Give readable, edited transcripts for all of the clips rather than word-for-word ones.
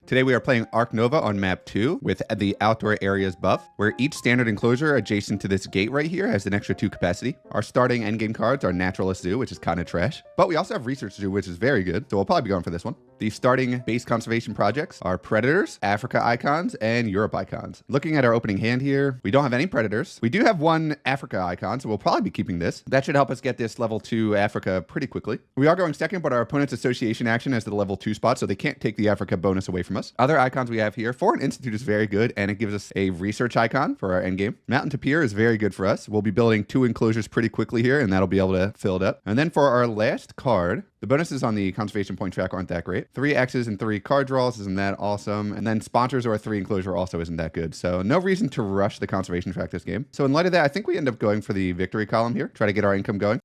Today we are playing Ark Nova on map 2 with the outdoor areas buff, where each standard enclosure adjacent to this gate right here has an extra 2 capacity. Our starting endgame cards are Naturalist Zoo, which is kind of trash, but we also have Research Zoo, which is very good, so we'll probably be going for this one. The starting base conservation projects are Predators, Africa icons, and Europe icons. Looking at our opening hand here, we don't have any Predators. We do have one Africa icon, so we'll probably be keeping this. That should help us get this level 2 Africa pretty quickly. We are going second, but our opponent's association action is the level 2 spot, so they can't take the Africa bonus away from us. Other icons we have here, Foreign Institute is very good, and it gives us a research icon for our endgame. Mountain Tapir is very good for us. We'll be building 2 enclosures pretty quickly here, and that'll be able to fill it up. And then for our last card, the bonuses on the conservation point track aren't that great. 3 X's and 3 card draws, isn't that awesome? And then sponsors or a 3 enclosure also isn't that good. So no reason to rush the conservation track this game. So in light of that, I think we end up going for the victory column here. Try to get our income going.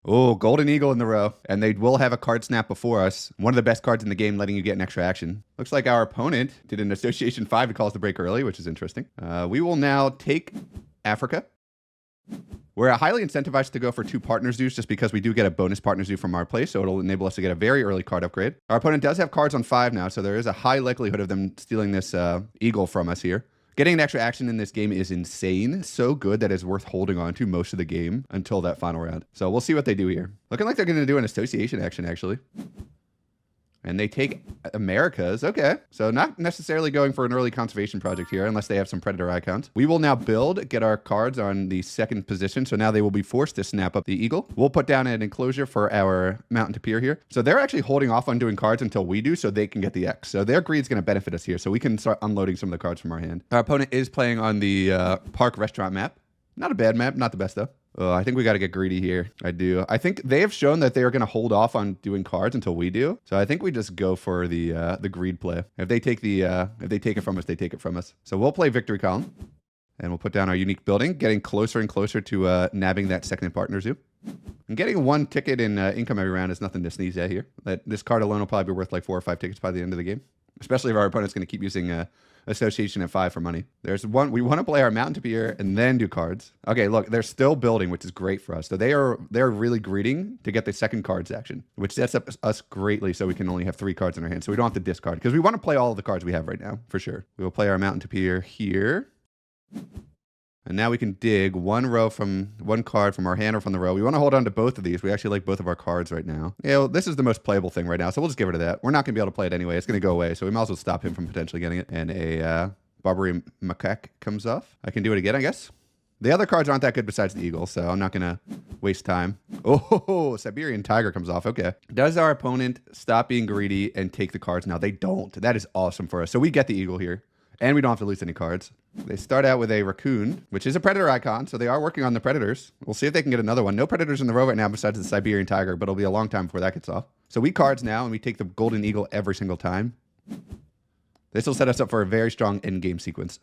Oh, Golden Eagle in the row. And they will have a card snap before us. One of the best cards in the game, letting you get an extra action. Looks like our opponent did an Association 5 to cause the break early, which is interesting. We will now take Africa. We're highly incentivized to go for 2 partner zoos just because we do get a bonus partner zoo from our place, so it'll enable us to get a very early card upgrade. Our opponent does have cards on 5 now, so there is a high likelihood of them stealing this eagle from us here. Getting an extra action in this game is insane. So good that it's worth holding on to most of the game until that final round. So we'll see what they do here. Looking like they're going to do an association action, actually. And they take Americas. Okay. So not necessarily going for an early conservation project here, unless they have some Predator icons. We will now build, get our cards on the second position. So now they will be forced to snap up the eagle. We'll put down an enclosure for our Mountain Tapir here. So they're actually holding off on doing cards until we do, so they can get the X. So their greed's going to benefit us here. So we can start unloading some of the cards from our hand. Our opponent is playing on the park restaurant map. Not a bad map. Not the best, though. I think we got to get greedy here. I do. I think they have shown that they are going to hold off on doing cards until we do. So I think we just go for the greed play. If they take it from us, they take it from us. So we'll play victory column, and we'll put down our unique building, getting closer and closer to nabbing that second partner zoo. And getting 1 ticket in income every round is nothing to sneeze at here. This card alone will probably be worth like 4 or 5 tickets by the end of the game, especially if our opponent's going to keep using association at 5 for money. There's one. We want to play our Mountain Tapir and then do cards. Okay, look, they're still building, which is great for us. So they're really greeding to get the second cards action, which sets up us greatly so we can only have 3 cards in our hand. So we don't have to discard because we want to play all of the cards we have right now, for sure. We will play our Mountain Tapir here. And now we can dig 1 card from our hand or from the row. We want to hold on to both of these. We actually like both of our cards right now. Yeah, well, this is the most playable thing right now, so we'll just give it to that. We're not going to be able to play it anyway. It's going to go away, so we might as well stop him from potentially getting it. And a Barbary Macaque comes off. I can do it again, I guess. The other cards aren't that good besides the eagle, so I'm not going to waste time. Oh, Siberian Tiger comes off. Okay. Does our opponent stop being greedy and take the cards now? They don't. That is awesome for us. So we get the eagle here. And we don't have to lose any cards. They start out with a raccoon, which is a predator icon, so they are working on the predators. We'll see if they can get another one. No predators in the row right now besides the Siberian Tiger, but it'll be a long time before that gets off. So we cards now, and we take the Golden Eagle every single time. This will set us up for a very strong endgame sequence.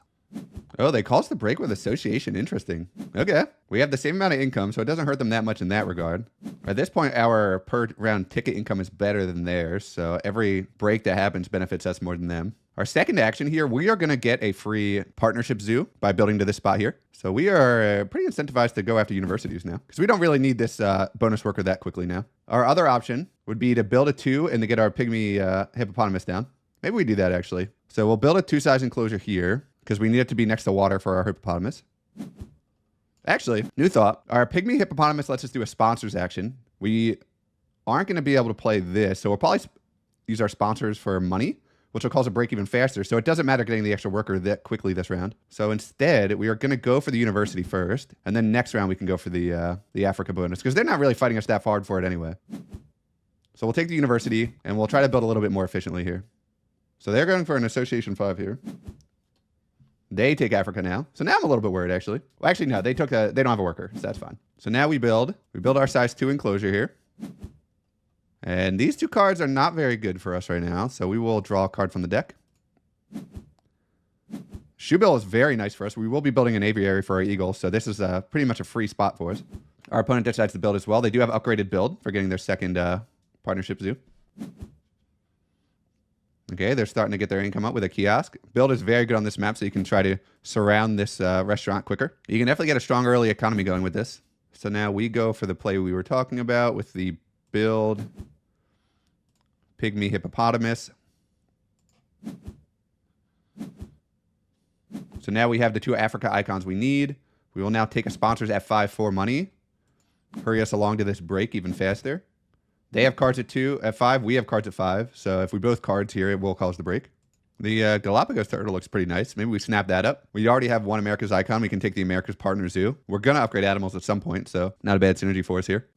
Oh, they caused the break with association. Interesting. Okay. We have the same amount of income, so it doesn't hurt them that much in that regard. At this point, our per round ticket income is better than theirs, so every break that happens benefits us more than them. Our second action here, we are going to get a free partnership zoo by building to this spot here. So we are pretty incentivized to go after universities now, because we don't really need this bonus worker that quickly now. Our other option would be to build a 2 and to get our pygmy hippopotamus down. Maybe we do that, actually. So we'll build a 2-size enclosure here, because we need it to be next to water for our hippopotamus. Actually, new thought. Our pygmy hippopotamus lets us do a sponsors action. We aren't going to be able to play this, so we'll probably use our sponsors for money, which will cause a break even faster. So it doesn't matter getting the extra worker that quickly this round. So instead, we are going to go for the university first, and then next round we can go for the Africa bonus, because they're not really fighting us that hard for it anyway. So we'll take the university, and we'll try to build a little bit more efficiently here. So they're going for an association 5 here. They take Africa now. So now I'm a little bit worried, actually. Well, actually, no, they don't have a worker, so that's fine. So now we build our size 2 enclosure here. And these 2 cards are not very good for us right now, so we will draw a card from the deck. Shoebill is very nice for us. We will be building an aviary for our eagle, so this is pretty much a free spot for us. Our opponent decides to build as well. They do have upgraded build for getting their second partnership zoo. Okay, they're starting to get their income up with a kiosk. Build is very good on this map, so you can try to surround this restaurant quicker. You can definitely get a strong early economy going with this. So now we go for the play we were talking about with the build Pygmy hippopotamus. So now we have the 2 Africa icons we need. We will now take a sponsors at 5 for money. Hurry us along to this break even faster. They have cards at 5. We have cards at 5. So if we both cards here, it will cause the break. The Galapagos turtle looks pretty nice. Maybe we snap that up. We already have 1 America's icon. We can take the America's partner zoo. We're going to upgrade animals at some point, so not a bad synergy for us here.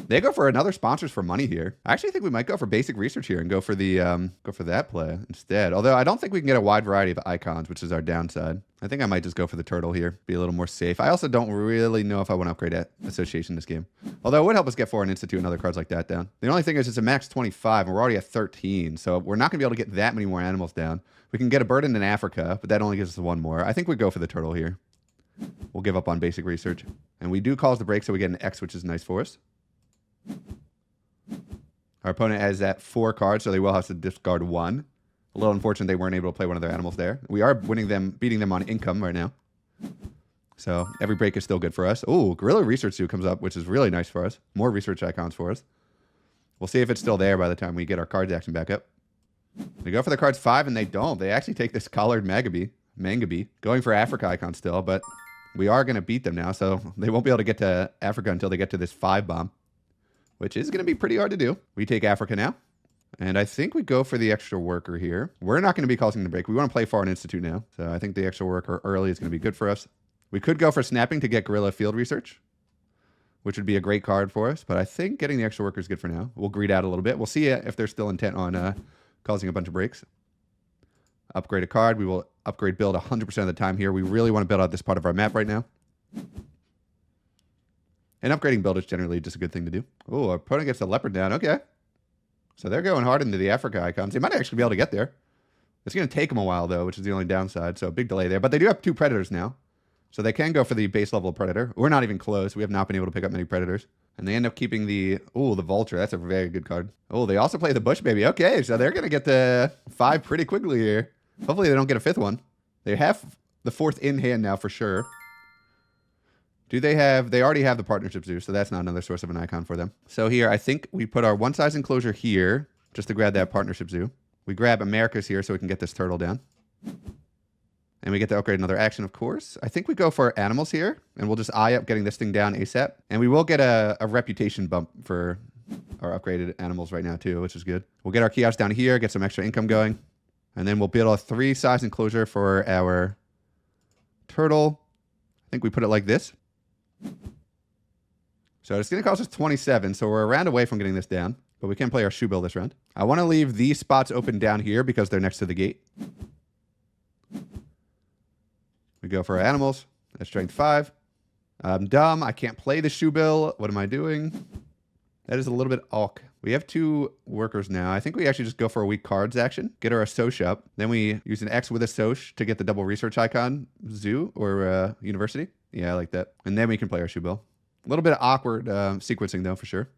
They go for another sponsors for money here. I actually think we might go for basic research here and go for the that play instead. Although I don't think we can get a wide variety of icons, which is our downside. I think I might just go for the turtle here, be a little more safe. I also don't really know if I want to upgrade at association this game. Although it would help us get Foreign Institute and other cards like that down. The only thing is it's a max 25 and we're already at 13, so we're not going to be able to get that many more animals down. We can get a burden in Africa, but that only gives us 1 more. I think we go for the turtle here. We'll give up on basic research. And we do cause the break, so we get an X, which is nice for us. Our opponent has that 4 cards, so they will have to discard 1. A little unfortunate they weren't able to play one of their animals there. We are beating them on income right now. So every break is still good for us. Oh, Gorilla Research Zoo comes up, which is really nice for us. More research icons for us. We'll see if it's still there by the time we get our cards action back up. We go for the cards 5, and they don't. They actually take this collared Mangabe, going for Africa icon still, but we are going to beat them now, so they won't be able to get to Africa until they get to this 5 bomb, which is going to be pretty hard to do. We take Africa now, and I think we go for the extra worker here. We're not going to be causing the break. We want to play Foreign Institute now, so I think the extra worker early is going to be good for us. We could go for snapping to get Guerrilla Field Research, which would be a great card for us, but I think getting the extra worker is good for now. We'll greed out a little bit. We'll see if they're still intent on causing a bunch of breaks. Upgrade a card. We will upgrade build 100% of the time here. We really want to build out this part of our map right now. And upgrading build is generally just a good thing to do. Oh, our opponent gets the leopard down. Okay. So they're going hard into the Africa icons. They might actually be able to get there. It's going to take them a while, though, which is the only downside. So a big delay there. But they do have 2 predators now. So they can go for the base level predator. We're not even close. We have not been able to pick up many predators. And they end up keeping the vulture. That's a very good card. Oh, they also play the bush baby. Okay, so they're going to get the 5 pretty quickly here. Hopefully they don't get a 5th one. They have the 4th in hand now for sure. They already have the partnership zoo, so that's not another source of an icon for them. So here, I think we put our 1 size enclosure here just to grab that partnership zoo. We grab America's here so we can get this turtle down. And we get to upgrade another action, of course. I think we go for animals here, and we'll just eye up getting this thing down ASAP. And we will get a reputation bump for our upgraded animals right now, too, which is good. We'll get our kiosks down here, get some extra income going. And then we'll build a 3 size enclosure for our turtle. I think we put it like this. So it's going to cost us 27, so we're a round away from getting this down. But we can play our shoe bill this round. I want to leave these spots open down here because they're next to the gate. We go for our animals. That's strength 5. I'm dumb. I can't play the shoe bill. What am I doing? That is a little bit awk. We have 2 workers now. I think we actually just go for a weak cards action. Get our Assoc up. Then we use an X with Assoc to get the double research icon. Zoo or university. Yeah, I like that. And then we can play our shoe bill. A little bit of awkward sequencing, though, for sure.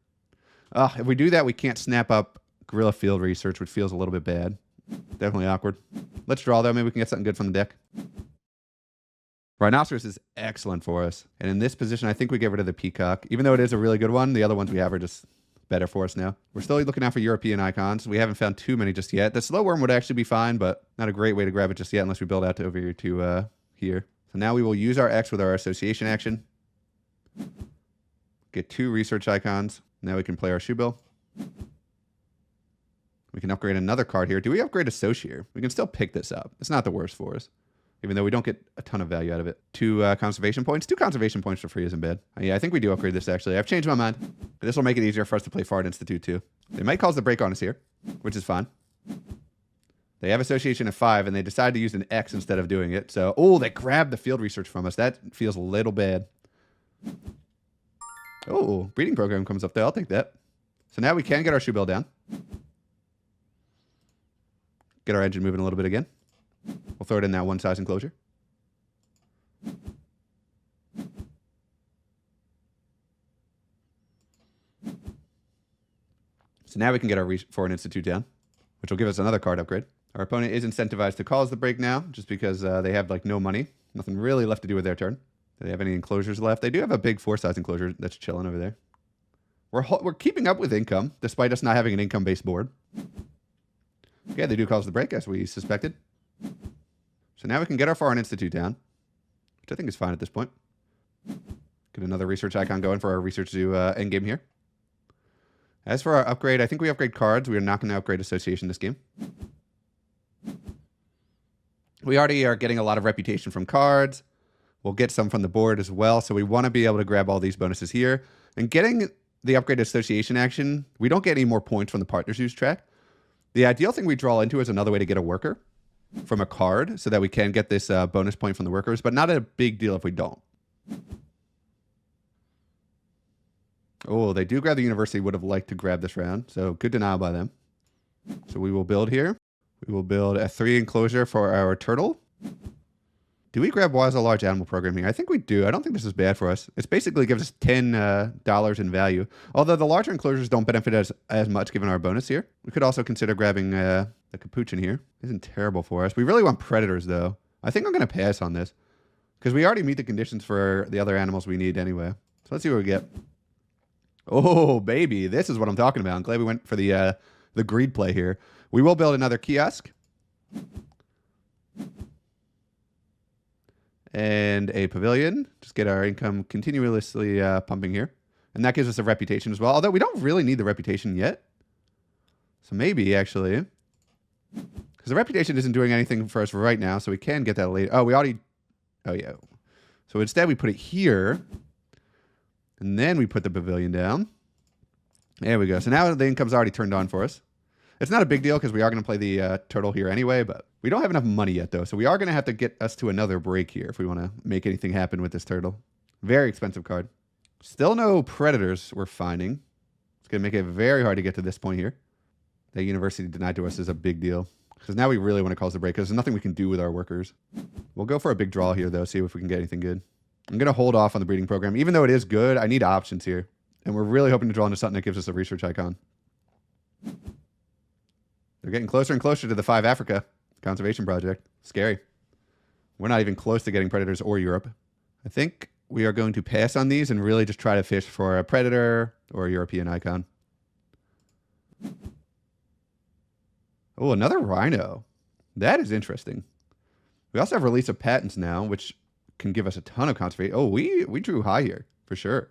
If we do that, we can't snap up Guerrilla Field Research, which feels a little bit bad. Definitely awkward. Let's draw, though. Maybe we can get something good from the deck. Rhinoceros is excellent for us. And in this position, I think we get rid of the peacock. Even though it is a really good one, the other ones we have are just better for us now. We're still looking out for European icons. We haven't found too many just yet. The slow worm would actually be fine, but not a great way to grab it just yet unless we build out to over here to here. So now we will use our X with our association action. Get 2 research icons. Now we can play our shoe bill. We can upgrade another card here. Do we upgrade Assoc here? We can still pick this up. It's not the worst for us, even though we don't get a ton of value out of it. 2 conservation points. 2 conservation points for free isn't bad. Yeah, I think we do upgrade this, actually. I've changed my mind. This will make it easier for us to play Foreign Institute, too. They might cause the break on us here, which is fine. They have association at 5, and they decide to use an X instead of doing it. So, they grabbed the field research from us. That feels a little bad. Oh, breeding program comes up there. I'll take that. So now we can get our shoe bill down. Get our engine moving a little bit again. We'll throw it in that 1 size enclosure. So now we can get our Foreign Institute down, which will give us another card upgrade. Our opponent is incentivized to cause the break now, just because they have like no money. Nothing really left to do with their turn. Do they have any enclosures left? They do have a big 4 size enclosure that's chilling over there. We're keeping up with income, despite us not having an income-based board. Okay, they do cause the break, as we suspected. So now we can get our Foreign Institute down, which I think is fine at this point. Get another research icon going for our research zoo endgame here. As for our upgrade, I think we upgrade cards. We are not going to upgrade association this game. We already are getting a lot of reputation from cards. We'll get some from the board as well. So we want to be able to grab all these bonuses here. And getting the upgrade association action, we don't get any more points from the partners use track. The ideal thing we draw into is another way to get a worker from a card so that we can get this bonus point from the workers, but not a big deal if we don't. Oh, they do grab the university. Would have liked to grab this round. So good denial by them. So we will build here. We will build a 3 enclosure for our turtle. Do we grab Waza large animal program here? I think we do. I don't think this is bad for us. It basically gives us $10 in value. Although the larger enclosures don't benefit as much given our bonus here. We could also consider grabbing the capuchin here. Isn't terrible for us. We really want predators though. I think I'm going to pass on this. Because we already meet the conditions for the other animals we need anyway. So let's see what we get. Oh, baby. This is what I'm talking about. I'm glad we went for the greed play here. We will build another kiosk. And a pavilion. Just get our income continuously pumping here. And that gives us a reputation as well. Although we don't really need the reputation yet. So maybe, actually. Because the reputation isn't doing anything for us right now. So we can get that later. Oh, we already... Oh, yeah. So instead we put it here. And then we put the pavilion down. There we go. So now the income's already turned on for us. It's not a big deal because we are going to play the turtle here anyway, but we don't have enough money yet, though. So we are going to have to get us to another break here if we want to make anything happen with this turtle. Very expensive card. Still no predators we're finding. It's going to make it very hard to get to this point here. That university denied to us is a big deal. Because now we really want to cause the break because there's nothing we can do with our workers. We'll go for a big draw here, though, see if we can get anything good. I'm going to hold off on the breeding program. Even though it is good, I need options here. And we're really hoping to draw into something that gives us a research icon. They're getting closer and closer to the 5 Africa conservation project. Scary. We're not even close to getting predators or Europe. I think we are going to pass on these and really just try to fish for a predator or a European icon. Oh, another rhino. That is interesting. We also have release of patents now, which can give us a ton of conservation. Oh, we drew high here, for sure.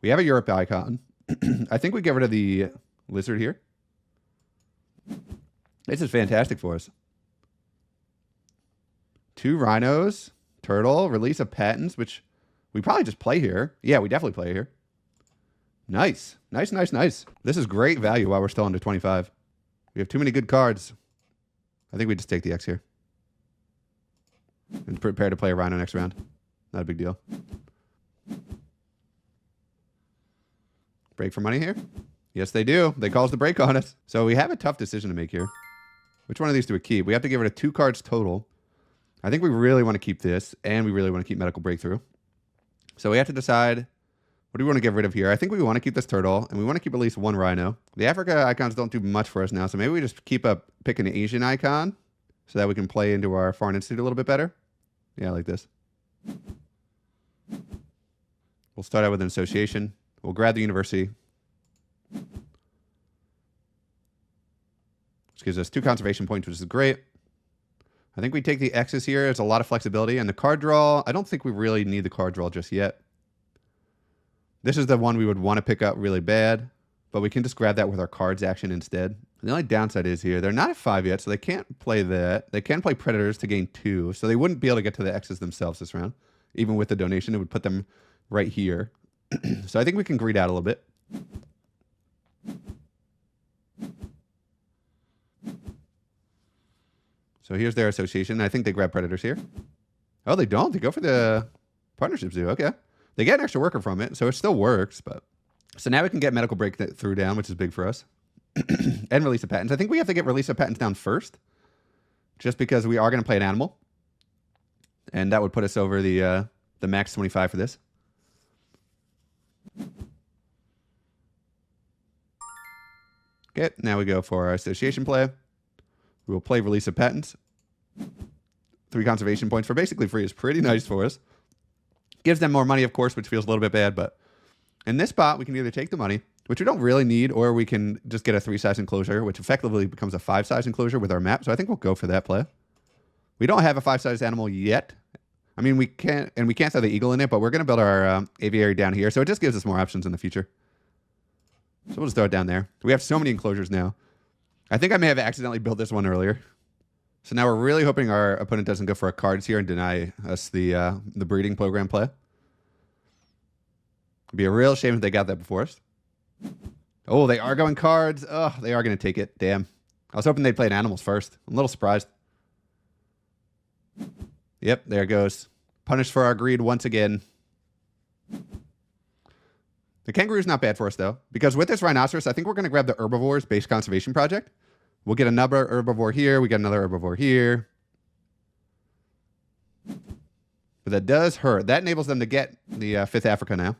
We have a Europe icon. I think we get rid of the lizard here. This is fantastic for us. 2 rhinos, turtle, release of patents, which we probably just play here. Yeah, we definitely play here. Nice. Nice, nice, nice. This is great value while we're still under 25. We have too many good cards. I think we just take the X here. And prepare to play a rhino next round. Not a big deal. Break for money here? Yes, they do. They calls the break on us. So we have a tough decision to make here. Which one of these do we keep? We have to get rid of 2 cards total. I think we really want to keep this, and we really want to keep medical breakthrough. So we have to decide, what do we want to get rid of here? I think we want to keep this turtle, and we want to keep at least 1 rhino. The Africa icons don't do much for us now, so maybe we just pick an Asian icon so that we can play into our Foreign Institute a little bit better. Yeah, like this. We'll start out with an association. We'll grab the university. Which gives us 2 conservation points, which is great. I think we take the X's here. There's a lot of flexibility. And the card draw, I don't think we really need the card draw just yet. This is the one we would want to pick up really bad. But we can just grab that with our cards action instead. The only downside is here, they're not at 5 yet, so they can't play that. They can play Predators to gain 2, so they wouldn't be able to get to the X's themselves this round. Even with the donation, it would put them right here. So I think we can greed out a little bit. So here's their association. I think they grab Predators here. Oh, they don't. They go for the partnership zoo. Okay. They get an extra worker from it, so it still works. But so now we can get medical breakthrough down, which is big for us. And release of patents. I think we have to get release of patents down first. Just because we are going to play an animal. And that would put us over the max 25 for this. Okay, now we go for our association play. We will play release of patents. 3 conservation points for basically free is pretty nice for us. Gives them more money, of course, which feels a little bit bad, but In this spot, we can either take the money, which we don't really need, or we can just get a 3-size enclosure, which effectively becomes a 5-size enclosure with our map. So I think we'll go for that play. We don't have a 5-size animal yet. I mean, we can't throw the eagle in it, but we're going to build our aviary down here. So it just gives us more options in the future. So we'll just throw it down there. We have so many enclosures now. I think I may have accidentally built this one earlier. So now we're really hoping our opponent doesn't go for our cards here and deny us the breeding program play. It'd be a real shame if they got that before us. Oh, they are going cards. Oh, they are going to take it. Damn. I was hoping they'd play animals first. I'm a little surprised. Yep, there it goes. Punished for our greed once again. The kangaroo's not bad for us, though, because with this rhinoceros, I think we're going to grab the herbivores base conservation project. We'll get another herbivore here. We get another herbivore here. But that does hurt. That enables them to get the 5th Africa now.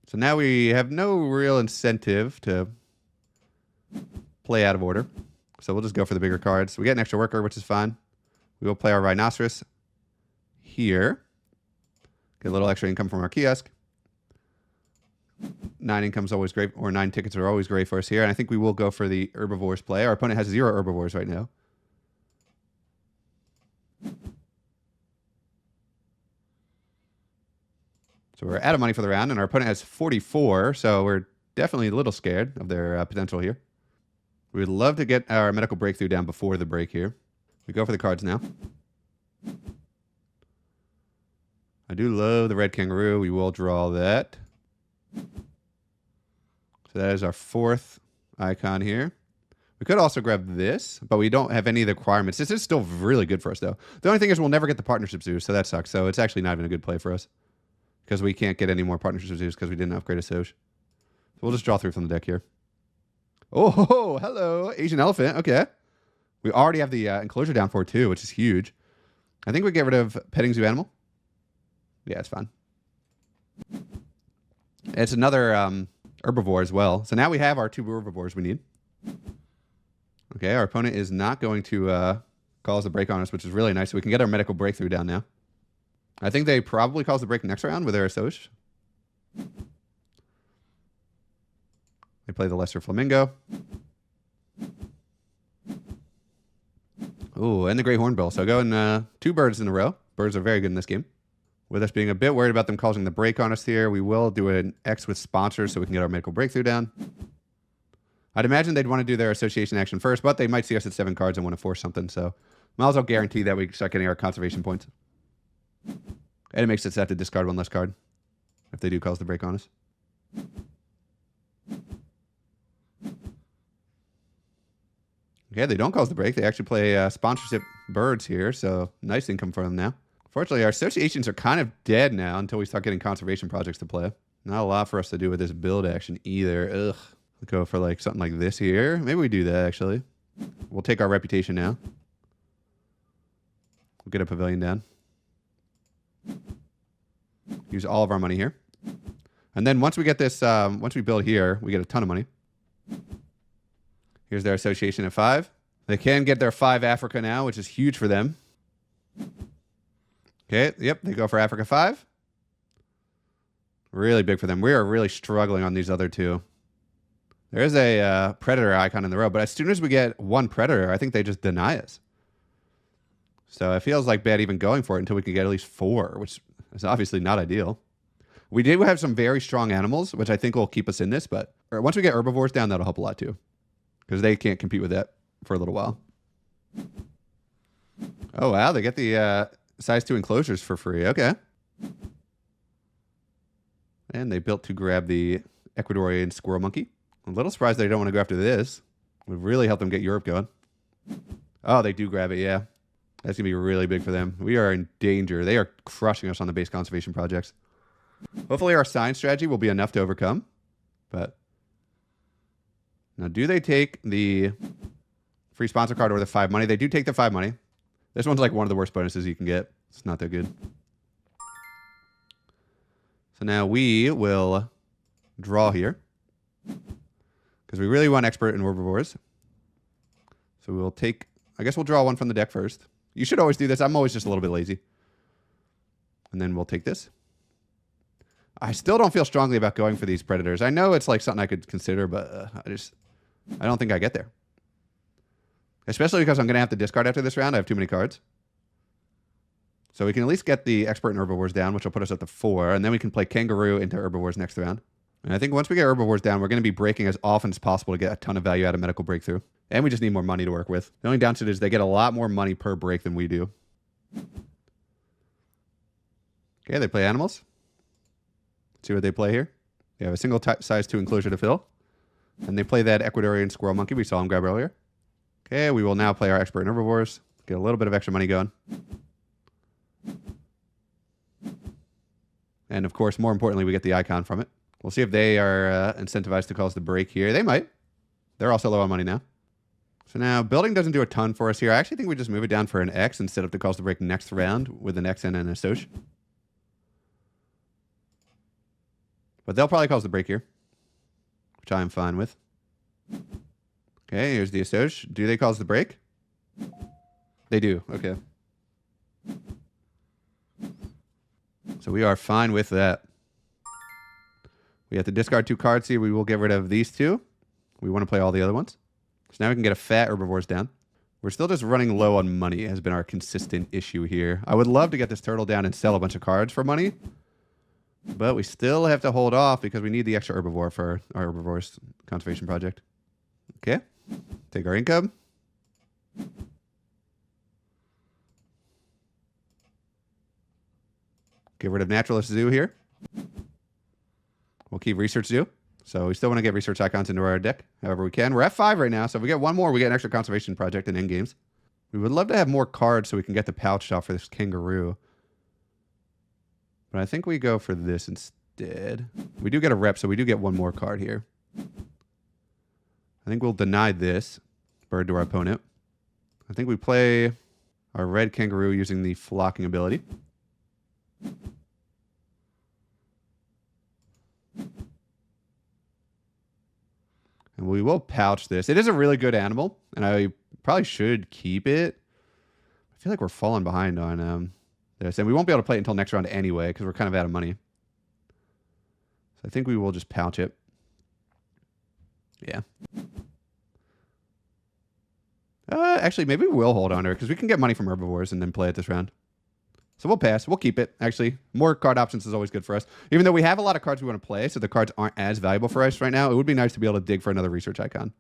So now we have no real incentive to play out of order. So we'll just go for the bigger cards. We get an extra worker, which is fine. We will play our rhinoceros here. Get a little extra income from our kiosk. 9 income's always great, or 9 tickets are always great for us here. And I think we will go for the herbivores play. Our opponent has 0 herbivores right now. So we're out of money for the round, and our opponent has 44, so we're definitely a little scared of their potential here. We would love to get our medical breakthrough down before the break here. We go for the cards now. I do love the red kangaroo. We will draw that. So that is our 4th icon here. We could also grab this, but we don't have any of the requirements. This is still really good for us, though. The only thing is we'll never get the partnership zoos, so that sucks. So it's actually not even a good play for us, because we can't get any more partnership zoos because we didn't upgrade a Soch. So we'll just draw through from the deck here. Oh, hello, Asian elephant. Okay. We already have the enclosure down for it, too, which is huge. I think we get rid of petting zoo animal. Yeah, it's fine. It's another herbivore as well. So now we have our 2 herbivores we need. Okay, our opponent is not going to cause a break on us, which is really nice. So we can get our medical breakthrough down now. I think they probably cause the break next round with their Soch. They play the lesser flamingo. Oh, and the gray hornbill. So going 2 birds in a row. Birds are very good in this game. With us being a bit worried about them causing the break on us here, we will do an X with sponsors so we can get our medical breakthrough down. I'd imagine they'd want to do their association action first, but they might see us at 7 cards and want to force something. So might as well guarantee that we start getting our conservation points. And it makes us have to discard 1 less card if they do cause the break on us. Okay, they don't cause the break. They actually play sponsorship birds here, so nice income for them now. Fortunately, our associations are kind of dead now until we start getting conservation projects to play. Not a lot for us to do with this build action either. Ugh. We'll go for like something like this here. Maybe we do that, actually. We'll take our reputation now. We'll get a pavilion down. Use all of our money here. And then once we get this, once we build here, we get a ton of money. Here's their association at 5. They can get their 5 Africa now, which is huge for them. Okay, yep, they go for Africa 5. Really big for them. We are really struggling on these other 2. There is a predator icon in the row, but as soon as we get 1 predator, I think they just deny us. So it feels like bad even going for it until we can get at least 4, which is obviously not ideal. We did have some very strong animals, which I think will keep us in this, but once we get herbivores down, that'll help a lot too, because they can't compete with that for a little while. Oh, wow, they get the size 2 enclosures for free. Okay. And they built to grab the Ecuadorian squirrel monkey. I'm a little surprised they don't want to go after this. Would really help them get Europe going. Oh, they do grab it, yeah. That's going to be really big for them. We are in danger. They are crushing us on the base conservation projects. Hopefully our science strategy will be enough to overcome. But now, do they take the free sponsor card or the 5 money? They do take the 5 money. This one's like one of the worst bonuses you can get. It's not that good. So now we will draw here, because we really want expert in herbivores. So we'll take, I guess we'll draw 1 from the deck first. You should always do this. I'm always just a little bit lazy. And then we'll take this. I still don't feel strongly about going for these predators. I know it's like something I could consider, but I don't think I get there. Especially because I'm going to have to discard after this round. I have too many cards. So we can at least get the Expert in Herbivores down, which will put us at the 4, and then we can play Kangaroo into Herbivores next round. And I think once we get Herbivores down, we're going to be breaking as often as possible to get a ton of value out of Medical Breakthrough. And we just need more money to work with. The only downside is they get a lot more money per break than we do. Okay, they play animals. Let's see what they play here. They have a single size 2 enclosure to fill. And they play that Ecuadorian squirrel monkey we saw him grab earlier. Okay, we will now play our Expert in Herbivores. Get a little bit of extra money going. And of course, more importantly, we get the icon from it. We'll see if they are incentivized to cause the break here. They might. They're also low on money now. So now, building doesn't do a ton for us here. I actually think we just move it down for an X instead of to cause the break next round with an X and an Assoc. But they'll probably cause the break here, which I am fine with. Okay, here's the Assoc. Do they cause the break? They do. Okay. So we are fine with that. We have to discard 2 cards here. We will get rid of these 2. We want to play all the other ones. So now we can get a fat Herbivores down. We're still just running low on money has been our consistent issue here. I would love to get this turtle down and sell a bunch of cards for money. But we still have to hold off because we need the extra Herbivore for our Herbivores conservation project. Okay. Take our income. Get rid of Naturalist Zoo here. We'll keep Research Zoo. So we still want to get research icons into our deck however we can. We're at 5 right now, so if we get one more, we get an extra conservation project in endgames. We would love to have more cards so we can get the pouch off for this kangaroo. But I think we go for this instead. We do get a rep, so we do get one more card here. I think we'll deny this bird to our opponent. I think we play our red kangaroo using the flocking ability. And we will pouch this. It is a really good animal, and I probably should keep it. I feel like we're falling behind on this, and we won't be able to play it until next round anyway, because we're kind of out of money. So I think we will just pouch it. Yeah. Actually, maybe we'll hold on to it, because we can get money from Herbivores and then play it this round. So we'll pass. We'll keep it, actually. More card options is always good for us. Even though we have a lot of cards we want to play, so the cards aren't as valuable for us right now, it would be nice to be able to dig for another research icon.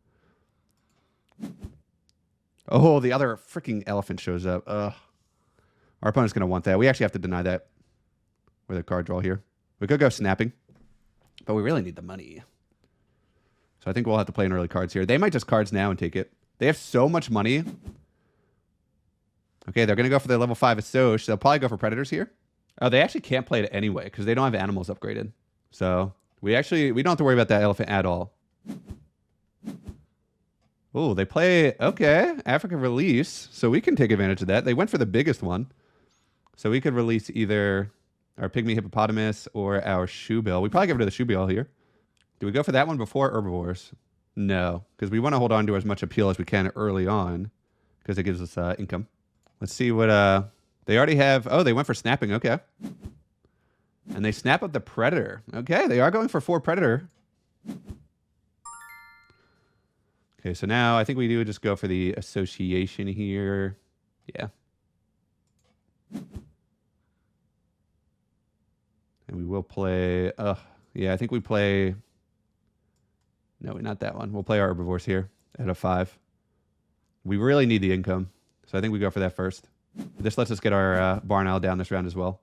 Oh, the other freaking elephant shows up. Ugh. Our opponent's going to want that. We actually have to deny that with a card draw here. We could go snapping, but we really need the money. So I think we'll have to play in early cards here. They might just cards now and take it. They have so much money. Okay, they're going to go for their level 5 Assoc. They'll probably go for Predators here. Oh, they actually can't play it anyway because they don't have animals upgraded. So we don't have to worry about that elephant at all. Oh, they play, okay, African release. So we can take advantage of that. They went for the biggest one. So we could release either our pygmy hippopotamus or our shoebill. We probably get rid of the shoebill here. Do we go for that one before Herbivores? No, because we want to hold on to as much appeal as we can early on because it gives us income. Let's see what they already have. Oh, they went for snapping. Okay. And they snap up the Predator. Okay, they are going for 4 Predator. Okay, so now I think we do just go for the association here. Yeah. And we will play... yeah, I think we play... No, not that one. We'll play our Herbivores here at a 5. We really need the income. So I think we go for that first. This lets us get our barn owl down this round as well.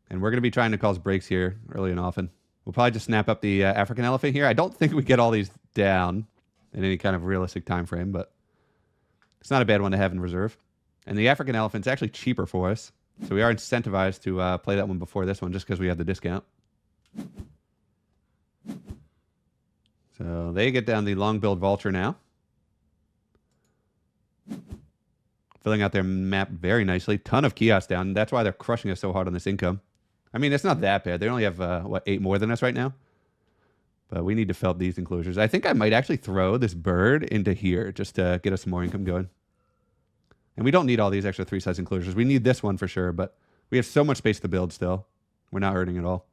And we're going to be trying to cause breaks here early and often. We'll probably just snap up the African elephant here. I don't think we get all these down in any kind of realistic time frame, but it's not a bad one to have in reserve. And the African elephant's actually cheaper for us. So we are incentivized to play that one before this one just because we have the discount. So they get down the long-billed vulture now. Filling out their map very nicely. Ton of kiosks down. That's why they're crushing us so hard on this income. I mean, it's not that bad. They only have, what, 8 more than us right now? But we need to fill up these enclosures. I think I might actually throw this bird into here just to get us some more income going. And we don't need all these extra 3-size enclosures. We need this one for sure, but we have so much space to build still. We're not hurting at all.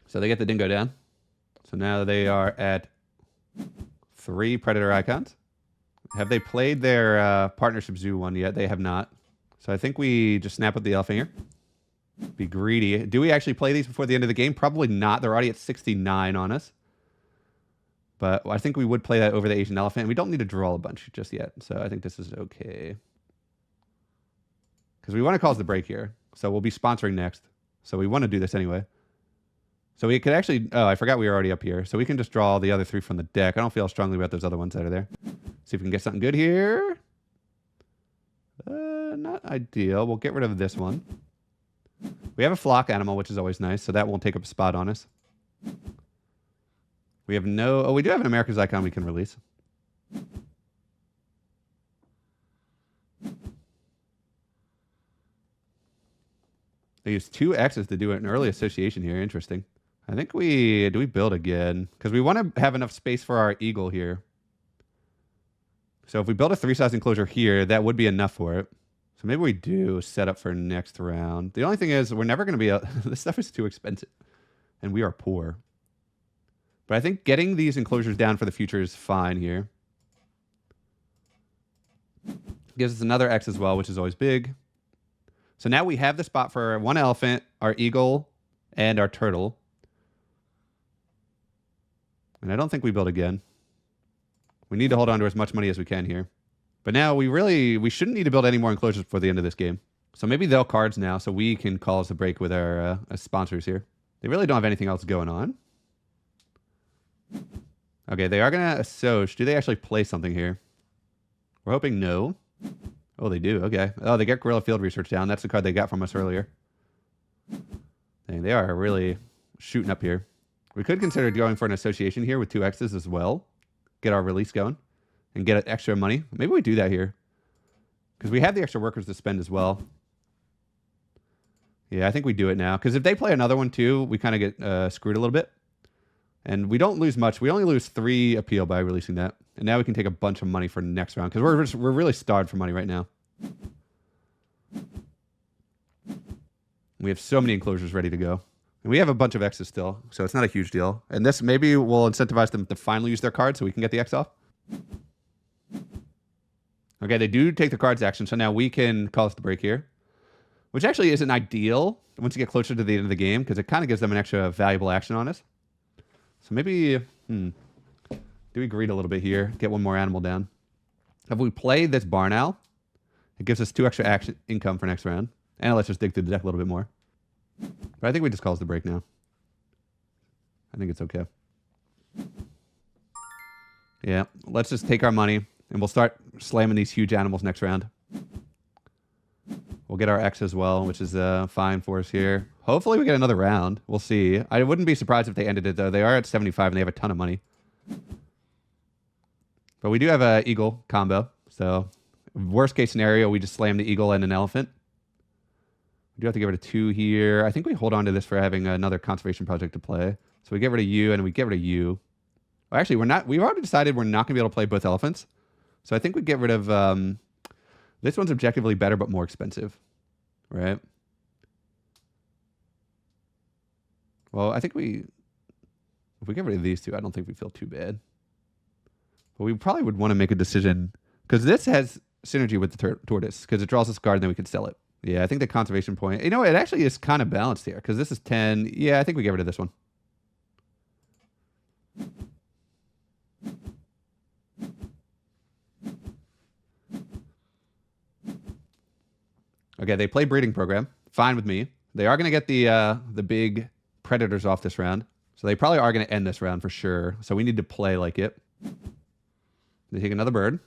So they get the dingo down. So now they are at 3 predator icons. Have they played their partnership zoo one yet? They have not. So I think we just snap up the elephant here. Be greedy. Do we actually play these before the end of the game? Probably not. They're already at 69 on us. But I think we would play that over the Asian elephant. We don't need to draw a bunch just yet. So I think this is okay. Because we want to cause the break here. So we'll be sponsoring next. So we want to do this anyway. So we could actually... Oh, I forgot we were already up here. So we can just draw the other 3 from the deck. I don't feel strongly about those other ones that are there. See if we can get something good here. Not ideal. We'll get rid of this one. We have a flock animal, which is always nice. So that won't take up a spot on us. We have no... Oh, we do have an America's icon we can release. They use 2 X's to do an early association here. Interesting. I think we... Do we build again? Because we want to have enough space for our eagle here. So if we build a 3-size enclosure here, that would be enough for it. So maybe we do set up for next round. The only thing is we're never going to be... This stuff is too expensive. And we are poor. But I think getting these enclosures down for the future is fine here. Gives us another X as well, which is always big. So now we have the spot for 1 elephant, our eagle, and our turtle. And I don't think we build again. We need to hold on to as much money as we can here. But now we shouldn't need to build any more enclosures before the end of this game. So maybe they'll cards now so we can call us a break with our sponsors here. They really don't have anything else going on. Okay, they are going to assoc. Do they actually play something here? We're hoping no. Oh, they do. Okay. Oh, they get Guerrilla Field Research down. That's the card they got from us earlier. Dang, they are really shooting up here. We could consider going for an association here with 2 X's as well. Get our release going. And get extra money. Maybe we do that here. Because we have the extra workers to spend as well. Yeah, I think we do it now. Because if they play another one too, we kind of get screwed a little bit. And we don't lose much. We only lose 3 appeal by releasing that. And now we can take a bunch of money for next round. Because we're really starved for money right now. We have so many enclosures ready to go. And we have a bunch of X's still. So it's not a huge deal. And this maybe will incentivize them to finally use their card so we can get the X off. Okay, they do take the cards action. So now we can call us the break here. Which actually isn't ideal once you get closer to the end of the game. Because it kind of gives them an extra valuable action on us. So maybe, do we greed a little bit here? Get 1 more animal down. If we play this barn owl, it gives us 2 extra action income for next round. And let's just dig through the deck a little bit more. But I think we just calls the break now. I think it's okay. Yeah, let's just take our money and we'll start slamming these huge animals next round. We'll get our X as well, which is fine for us here. Hopefully we get another round. We'll see. I wouldn't be surprised if they ended it, though. They are at 75 and they have a ton of money. But we do have an eagle combo. So worst case scenario, we just slam the eagle and an elephant. We do have to get rid of 2 here. I think we hold on to this for having another conservation project to play. So we get rid of you and we get rid of you. Well, actually, we've already decided we're not going to be able to play both elephants. So I think we get rid of... this one's objectively better, but more expensive. Right? Well, I think if we get rid of these 2, I don't think we feel too bad. But we probably would want to make a decision. Because this has synergy with the tortoise. Because it draws this card and then we can sell it. Yeah, I think the conservation point... You know, it actually is kind of balanced here. Because this is 10. Yeah, I think we get rid of this one. Okay, they play breeding program. Fine with me. They are going to get the big predators off this round. So they probably are going to end this round for sure. So we need to play like it. They take another bird.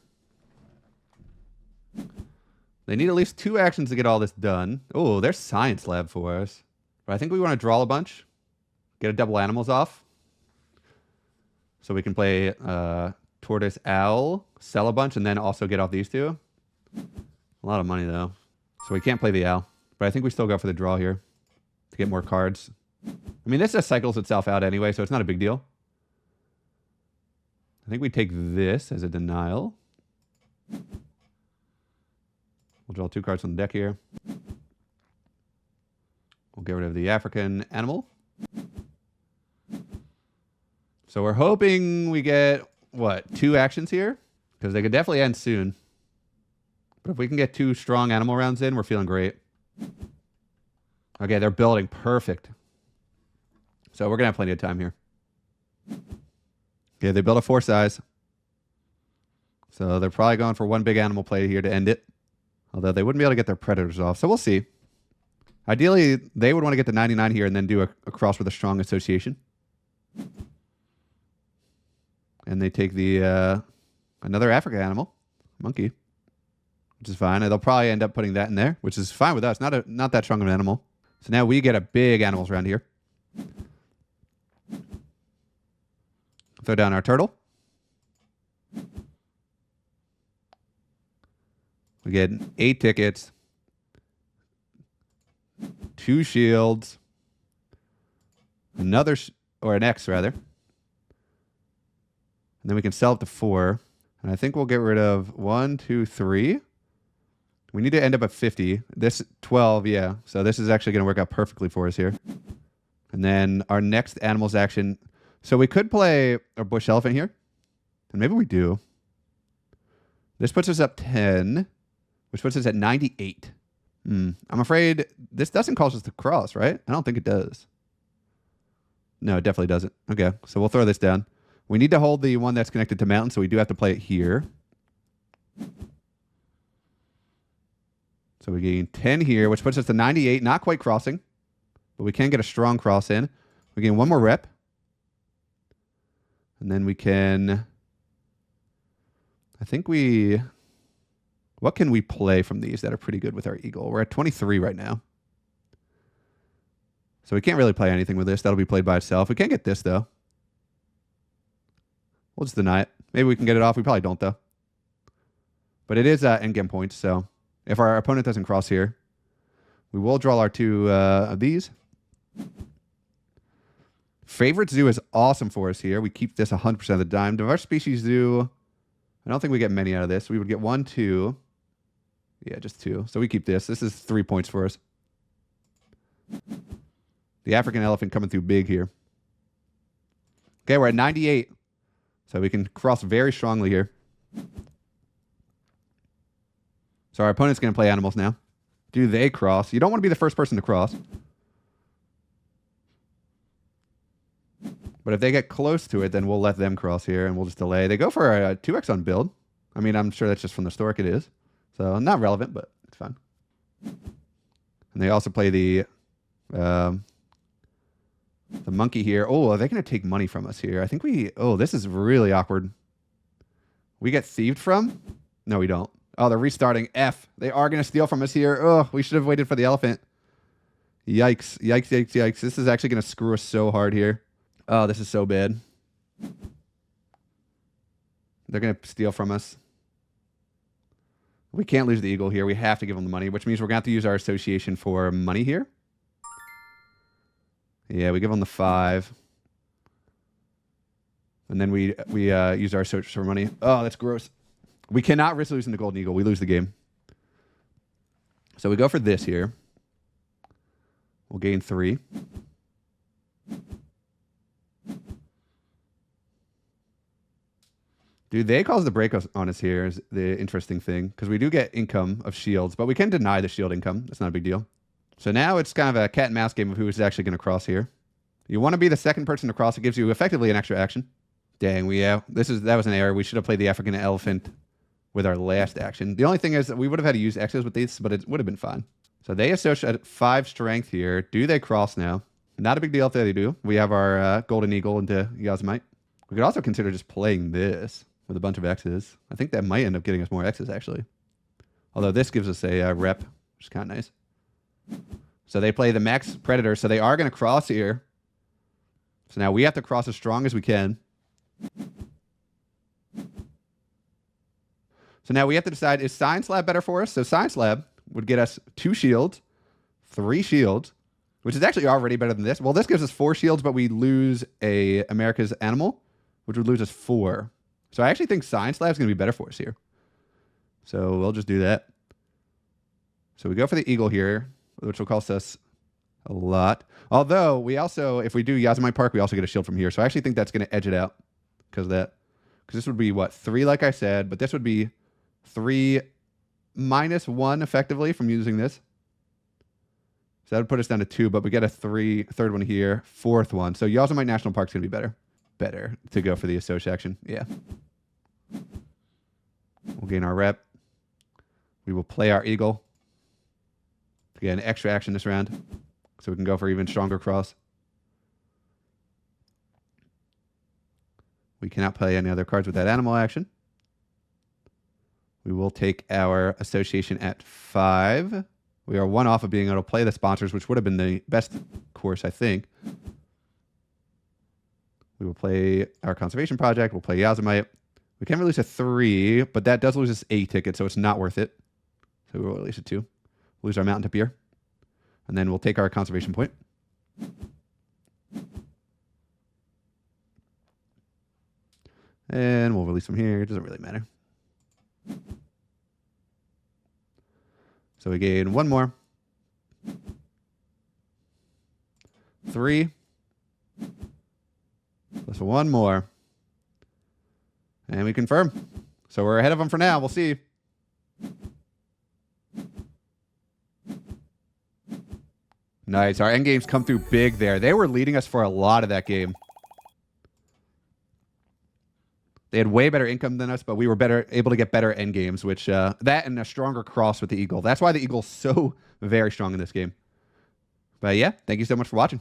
They need at least 2 actions to get all this done. Oh, there's science lab for us. But I think we want to draw a bunch. Get a double animals off. So we can play tortoise owl, sell a bunch, and then also get off these 2. A lot of money, though. So we can't play the owl. But I think we still go for the draw here to get more cards. I mean, this just cycles itself out anyway, so it's not a big deal. I think we take this as a denial. We'll draw 2 cards on the deck here. We'll get rid of the African animal. So we're hoping we get, what, 2 actions here? Because they could definitely end soon. But if we can get 2 strong animal rounds in, we're feeling great. Okay, they're building. Perfect. So we're going to have plenty of time here. Okay, they built a 4 size. So they're probably going for 1 big animal play here to end it. Although they wouldn't be able to get their predators off. So we'll see. Ideally, they would want to get the 99 here and then do a cross with a strong association. And they take the another Africa animal, monkey, which is fine. And they'll probably end up putting that in there, which is fine with us. Not that strong of an animal. So now we get a big animals around here. Throw down our turtle. We get 8 tickets, 2 shields, another, or an X rather. And then we can sell it to 4. And I think we'll get rid of 1, 2, 3. We need to end up at 50. This 12, yeah. So this is actually going to work out perfectly for us here. And then our next animals action. So we could play a bush elephant here. And maybe we do. This puts us up 10. Which puts us at 98. I'm afraid this doesn't cause us to cross, right? I don't think it does. No, it definitely doesn't. Okay, so we'll throw this down. We need to hold the one that's connected to mountain, so we do have to play it here. So we gain 10 here, which puts us to 98. Not quite crossing, but we can get a strong cross in. We gain 1 more rep. And then we can... I think we... What can we play from these that are pretty good with our eagle? We're at 23 right now. So we can't really play anything with this. That'll be played by itself. We can't get this, though. We'll just deny it. Maybe we can get it off. We probably don't, though. But it is endgame points, so if our opponent doesn't cross here, we will draw our 2 of these. Favorite zoo is awesome for us here. We keep this 100% of the time. Diverse species zoo, I don't think we get many out of this. We would get 1, 2... Yeah, just 2. So we keep this. This is 3 points for us. The African elephant coming through big here. Okay, we're at 98. So we can cross very strongly here. So our opponent's going to play animals now. Do they cross? You don't want to be the first person to cross. But if they get close to it, then we'll let them cross here and we'll just delay. They go for a 2x on build. I mean, I'm sure that's just from the stork it is. So not relevant, but it's fine. And they also play the monkey here. Oh, are they going to take money from us here? I think we... Oh, this is really awkward. We get thieved from? No, we don't. Oh, they're restarting. F. They are going to steal from us here. Oh, we should have waited for the elephant. Yikes. Yikes, yikes, yikes. This is actually going to screw us so hard here. Oh, this is so bad. They're going to steal from us. We can't lose the eagle here. We have to give them the money, which means we're going to have to use our association for money here. Yeah, we give them the 5. And then we use our search for money. Oh, that's gross. We cannot risk losing the golden eagle. We lose the game. So we go for this here. We'll gain 3. Dude, they cause the break on us here is the interesting thing. Because we do get income of shields, but we can deny the shield income. That's not a big deal. So now it's kind of a cat and mouse game of who is actually going to cross here. You want to be the second person to cross. It gives you effectively an extra action. Dang, that was an error. We should have played the African elephant with our last action. The only thing is that we would have had to use X's with these, but it would have been fine. So they associate at 5 strength here. Do they cross now? Not a big deal if they do. We have our golden eagle into Yasmite. We could also consider just playing this with a bunch of X's. I think that might end up getting us more X's, actually. Although this gives us a rep, which is kind of nice. So they play the max predator, so they are going to cross here. So now we have to cross as strong as we can. So now we have to decide, is Science Lab better for us? So Science Lab would get us 2 shields, 3 shields, which is actually already better than this. Well, this gives us 4 shields, but we lose a America's animal, which would lose us 4. So I actually think Science Lab is going to be better for us here. So we'll just do that. So we go for the eagle here, which will cost us a lot. Although we also, if we do Yosemite Park, we also get a shield from here. So I actually think that's going to edge it out because of that. Because this would be what, 3 like I said, but this would be 3 minus 1 effectively from using this. So that would put us down to 2, but we get a third one here, 4th one. So Yosemite National Park's going to be better. Better to go for the associate action. Yeah. We'll gain our rep. We will play our eagle. Again, extra action this round. So we can go for even stronger cross. We cannot play any other cards with that animal action. We will take our association at 5. We are 1 off of being able to play the sponsors, which would have been the best course, I think. We will play our conservation project. We'll play Yosemite. We can release a 3, but that does lose us a ticket, so it's not worth it. So we will release a 2. We'll lose our mountaintop here. And then we'll take our conservation point. And we'll release from here. It doesn't really matter. So we gain 1 more. 3. Plus 1 more. And we confirm. So we're ahead of them for now. We'll see. Nice. Our endgames come through big there. They were leading us for a lot of that game. They had way better income than us, but we were able to get better endgames, which that and a stronger cross with the eagle. That's why the eagle's so very strong in this game. But yeah, thank you so much for watching.